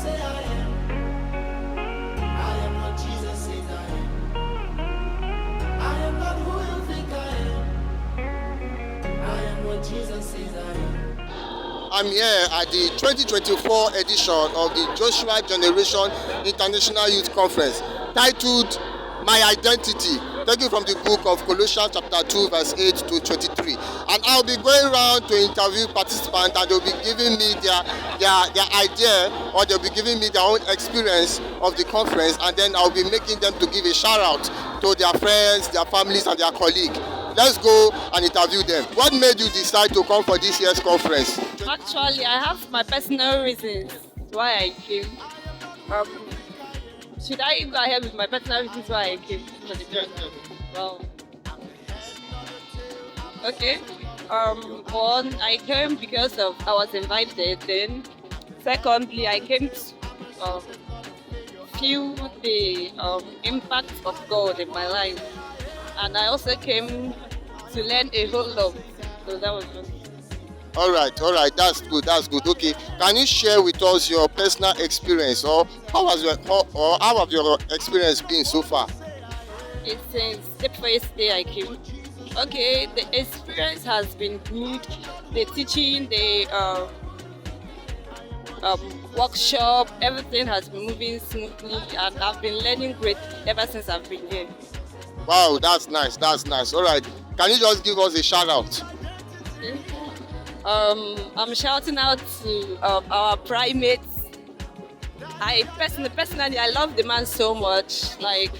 say I am. I am what Jesus says I am. I am not who you think I am. I am what Jesus says I am. I'm here at the 2024 edition of the Joshua Generation International Youth Conference titled My Identity, taken from the book of Colossians chapter 2 verse 8 to 23. And I'll be going around to interview participants, and they'll be giving me their idea, or they'll be giving me their own experience of the conference, and then I'll be making them to give a shout out to their friends, their families and their colleagues. Let's go and interview them. What made you decide to come for this year's conference? Actually, I have my personal reasons why I came. Should I go ahead with my personal reasons why I came? Well, okay. One, I came because I was invited. Then, secondly, I came to feel the impact of God in my life, and I also came to learn a whole lot. So that was just. All right, that's good. Okay, can you share with us your personal experience, or how have your experience been so far? It's since the first day I came. Okay, the experience has been good. The teaching, the workshop, everything has been moving smoothly, and I've been learning great ever since I've been here. Wow, that's nice. All right, can you just give us a shout out? I'm shouting out to our primates. Personally, I love the man so much. Like,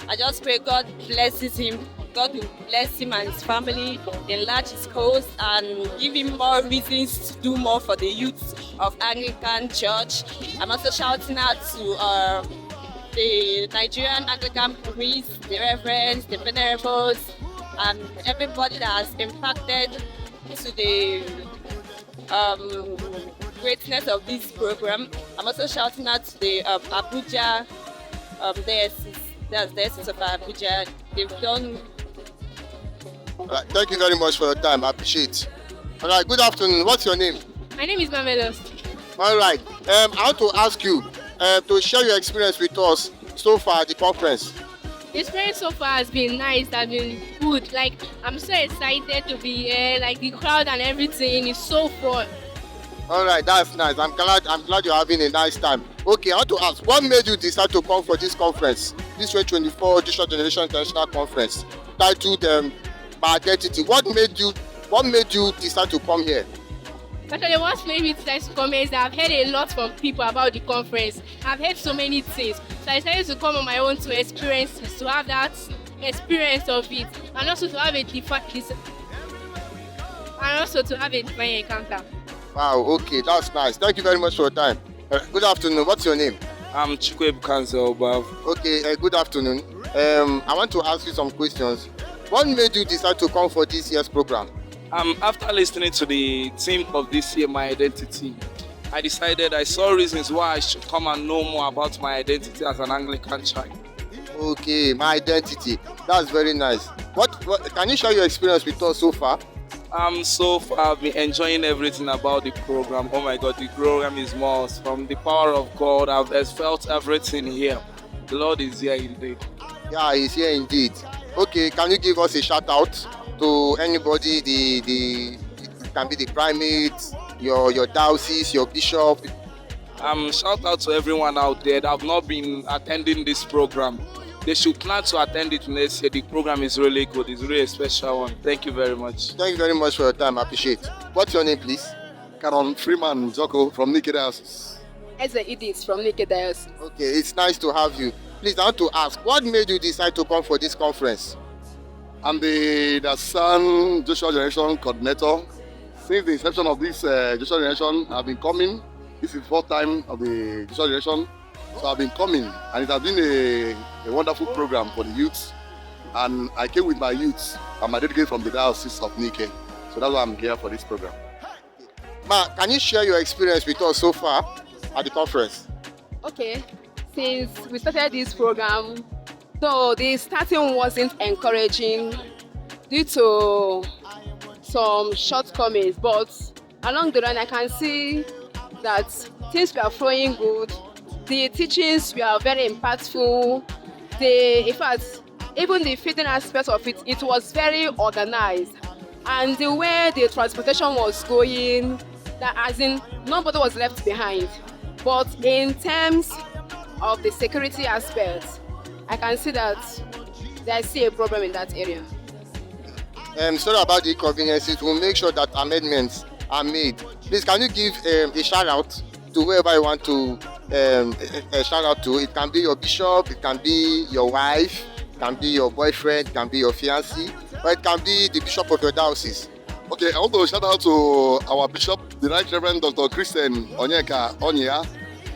I just pray God blesses him. God will bless him and his family, enlarge his cause, and give him more reasons to do more for the youth of Anglican Church. I'm also shouting out to the Nigerian Anglican priests, the reverends, the venerables, and everybody that has impacted to the greatness of this program. I'm also shouting out to the Abuja diocese of Abuja. They've done. Thank you very much for your time. I appreciate. All right, good afternoon. What's your name? My name is Mamelos. All right. I want to ask you to share your experience with us so far at the conference. The experience so far has been nice, has been good. Like, I'm so excited to be here. Like, the crowd and everything is so fun. All right, that's nice. I'm glad you're having a nice time. Okay, I want to ask, what made you decide to come for this conference, this 2024 Digital Generation International Conference, titled My Identity? What made you decide to come here? Actually, what made me decide to come here is that I've heard a lot from people about the conference. I've heard so many things. So I decided to come on my own to experience, to have that experience of it, and also to have a divine encounter. Wow, okay, that's nice. Thank you very much for your time. Good afternoon. What's your name? I'm Jgiyc. Okay, good afternoon. I want to ask you some questions. What made you decide to come for this year's program? After listening to the theme of this year, my identity, I saw reasons why I should come and know more about my identity as an Anglican child. Okay, my identity. That's very nice. What can you share your experience with us so far? So far I've been enjoying everything about the program. Oh my God, the program is more from the power of God. I've felt everything here. The Lord is here indeed. Yeah, He's here indeed. Okay, can you give us a shout out to anybody? It can be the primate, your diocese, your bishop. Shout out to everyone out there that have not been attending this program. They should plan to attend it next year. The program is really good. It's really a special one. Thank you very much. Thank you very much for your time. I appreciate. What's your name, please? Caron Freeman Joko from Nike Diocese. Eze Edith from Nike Diocese. Okay, it's nice to have you. Please, I want to ask, what made you decide to come for this conference? I'm the Son Joshua Generation Coordinator. Since the inception of this Joshua Generation, I've been coming. This is the fourth time of the Joshua Generation. So I've been coming, and it has been a wonderful program for the youth. And I came with my youth. I'm dedicated from the Diocese of Nike. So that's why I'm here for this program. Ma, can you share your experience with us so far at the conference? Okay, since we started this program, so the starting wasn't encouraging due to some shortcomings, but along the line I can see that things were flowing good. The teachings were very impactful. In fact, even the feeding aspect of it, it was very organized. And the way the transportation was going, that as in nobody was left behind. But in terms of the security aspect, I can see that there's still a problem in that area. Sorry about the inconveniences. We'll make sure that amendments are made. Please, can you give a shout out to whoever you want to shout out to? It can be your bishop, it can be your wife, it can be your boyfriend, it can be your fiancé, or it can be the bishop of your diocese. Okay, I want to shout out to our bishop, the Right Reverend Dr. Christian Onyeka Onyia,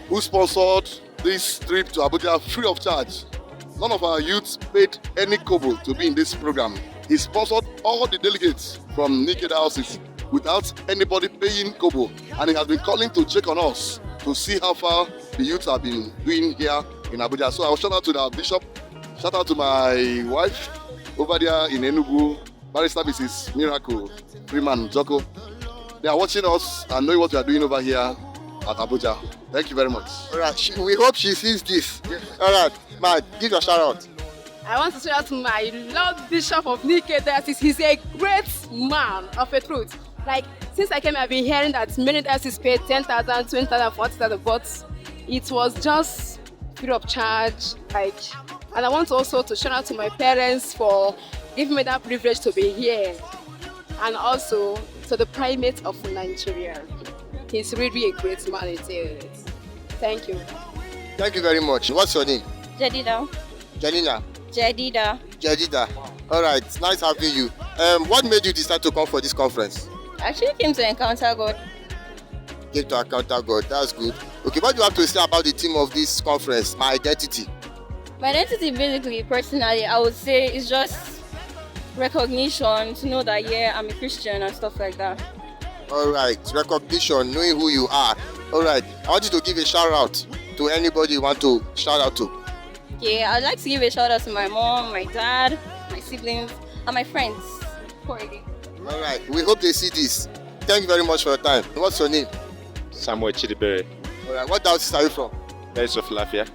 who sponsored this trip to Abuja free of charge. None of our youths paid any kobo to be in this program. He sponsored all the delegates from naked houses without anybody paying kobo, and he has been calling to check on us to see how far the youths have been doing here in Abuja. So I will shout out to our bishop, shout out to my wife over there in Enugu, Barrister Mrs. Miracle Freeman Joko. They are watching us and knowing what we are doing over here at Abuja. Thank you very much. All right, we hope she sees this. All right, man, give your shout out. I want to shout out to my Lord Bishop of Naked Diocese. He's a great man of a truth. Like, since I came, I've been hearing that many dioceses paid 10,000, 20,000, 40,000, but it was just free of charge. Like, and I want also to shout out to my parents for giving me that privilege to be here, and also to the primate of Nigeria. He's really a great man. Thank you. Thank you very much. What's your name? Jedida. Janina. Jedida. Jedida. All right, it's nice having you. What made you decide to come for this conference? I actually came to encounter God. Came to encounter God. That's good. Okay, what do you have to say about the theme of this conference, my identity? My identity, basically, personally, I would say is just recognition, to know that, yeah, I'm a Christian and stuff like that. All right, recognition, knowing who you are. All right, I want you to give a shout out to anybody you want to shout out to. Yeah, I'd like to give a shout out to my mom, my dad, my siblings, and my friends. Already. All right, we hope they see this. Thank you very much for your time. What's your name? Samuel Chidibere. All right, what diocese are you from? That's of Lafia.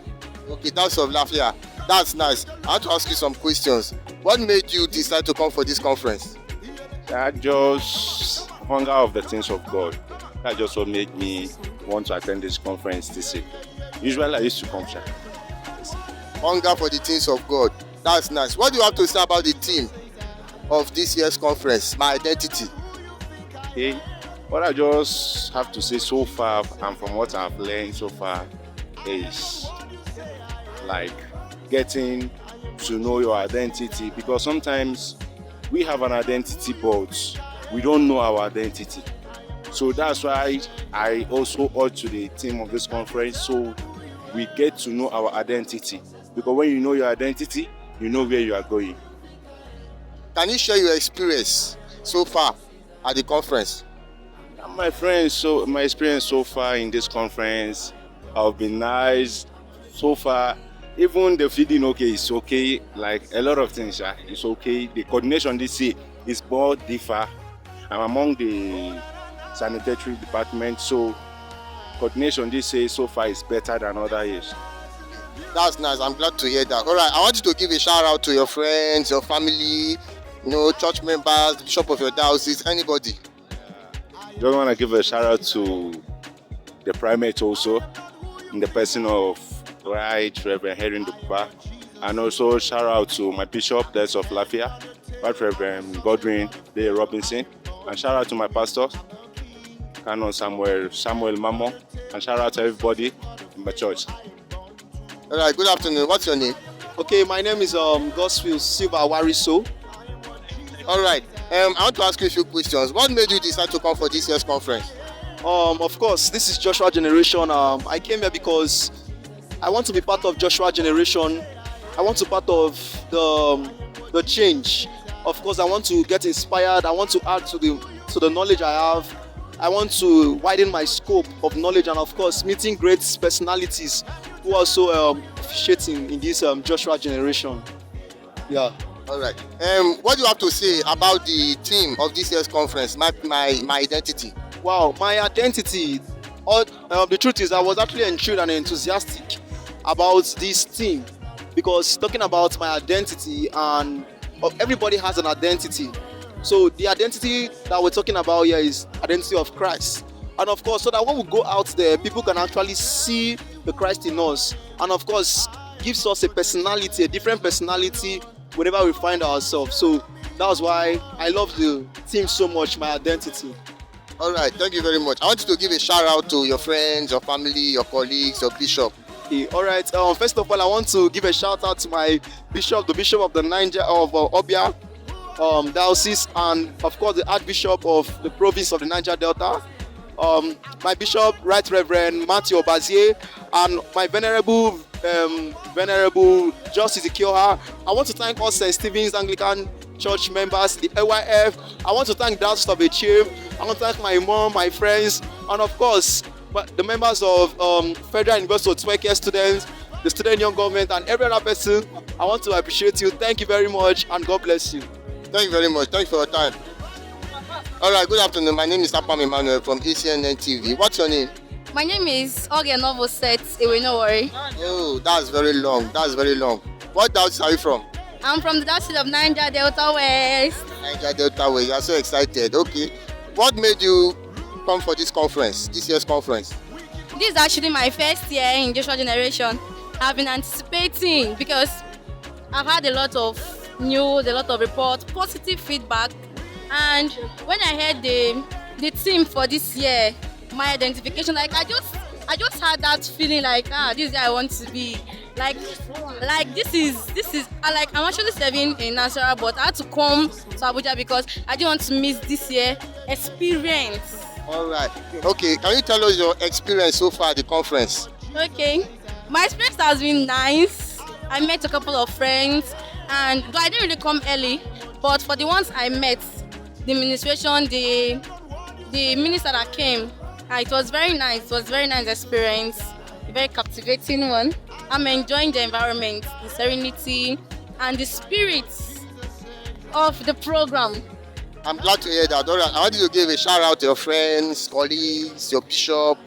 Okay, that's of Lafia. That's nice. I want to ask you some questions. What made you decide to come for this conference? That just hunger of the things of God. That just what made me want to attend this conference this year. Usually I used to come here. Hunger for the things of God. That's nice. What do you have to say about the theme of this year's conference, my identity? Okay. What I just have to say so far, and from what I've learned so far, is like getting to know your identity, because sometimes we have an identity but we don't know our identity. So that's why I also urge to the theme of this conference, so we get to know our identity, because when you know your identity, you know where you are going. Can you share your experience so far at the conference? My friends, so my experience so far in this conference have been nice so far. Even the feeding, okay, it's okay. Like a lot of things, it's okay. The coordination this year is more differ. I'm among the sanitary department, so coordination this year so far is better than other years. That's nice. I'm glad to hear that. All right, I want you to give a shout out to your friends, your family, church members, the bishop of your diocese, anybody. Just want to give a shout out to the primate also, in the person of Right Reverend Henry Dupa, and also shout out to my bishop, that's of Lafia, Right Reverend Godwin D. Robinson, and shout out to my pastor, Canon Samuel Mamo, and shout out to everybody in my church. All right, good afternoon. What's your name? Okay, my name is Gospel Silva Wariso. All right, I want to ask you a few questions. What made you decide to come for this year's conference? Of course, this is Joshua Generation. I came here because I want to be part of Joshua Generation. I want to be part of the change. Of course, I want to get inspired. I want to add to the knowledge I have. I want to widen my scope of knowledge, and of course, meeting great personalities who are also officiating in this Joshua Generation. Yeah. All right. What do you have to say about the theme of this year's conference, my identity? Wow, my identity. the truth is I was actually enthused and enthusiastic about this theme because talking about my identity, and everybody has an identity. So the identity that we're talking about here is identity of Christ. And of course, so that when we go out there, people can actually see the Christ in us. And of course, gives us a personality, a different personality whenever we find ourselves. So that was why I love the theme so much, my identity. All right, thank you very much. I want you to give a shout out to your friends, your family, your colleagues, your bishop. Okay, all right. First of all, I want to give a shout out to my bishop, the bishop of the Niger of Obia diocese, and of course the Archbishop of the province of the Niger Delta. My bishop, Right Reverend Matthew Obazie, and my venerable Justice Ikioha. I want to thank all St. Stephen's Anglican Church members, the AYF. I want to thank Diocese of Jgiyc. I want to thank my mom, my friends, and of course the members of Federal University of Tweke students, the student young government, and every other person. I want to appreciate you. Thank you very much, and God bless you. Thank you very much. Thank you for your time. All right, good afternoon. My name is Apam Emmanuel from ACNNTV. What's your name? My name is Oge Novoset. No worry. Oh, that's very long. That's very long. What diocese are you from? I'm from the diocese of Niger Delta West. Niger Delta West. You are so excited. Okay. What made you come for this conference, this year's conference? This is actually my first year in Joshua Generation. I've been anticipating because I've had a lot of news, a lot of reports, positive feedback. And when I heard the theme for this year, my identification, like I just had that feeling like this year I want to be like this is like I'm actually serving in Nasarawa, but I had to come to Abuja because I didn't want to miss this year experience. All right. Okay. Can you tell us your experience so far at the conference? Okay. My experience has been nice. I met a couple of friends, and though I didn't really come early, but for the ones I met, the administration, the minister that came, it was very nice. It was a very nice experience, a very captivating one. I'm enjoying the environment, the serenity, and the spirit of the program. I'm glad to hear that. All right. I want you to give a shout out to your friends, colleagues, your bishop,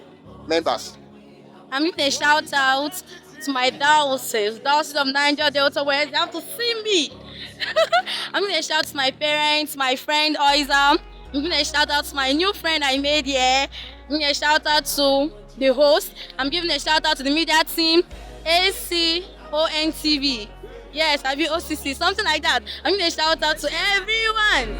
members. I'm giving a shout out to my diocese of Niger Delta West. You have to see me. I'm giving a shout out to my parents, my friend Oiza. I'm giving a shout out to my new friend I made here. I'm giving a shout out to the host. I'm giving a shout out to the media team, ACNNTV. Yes, I be OCC, something like that. I'm giving a shout out to everyone.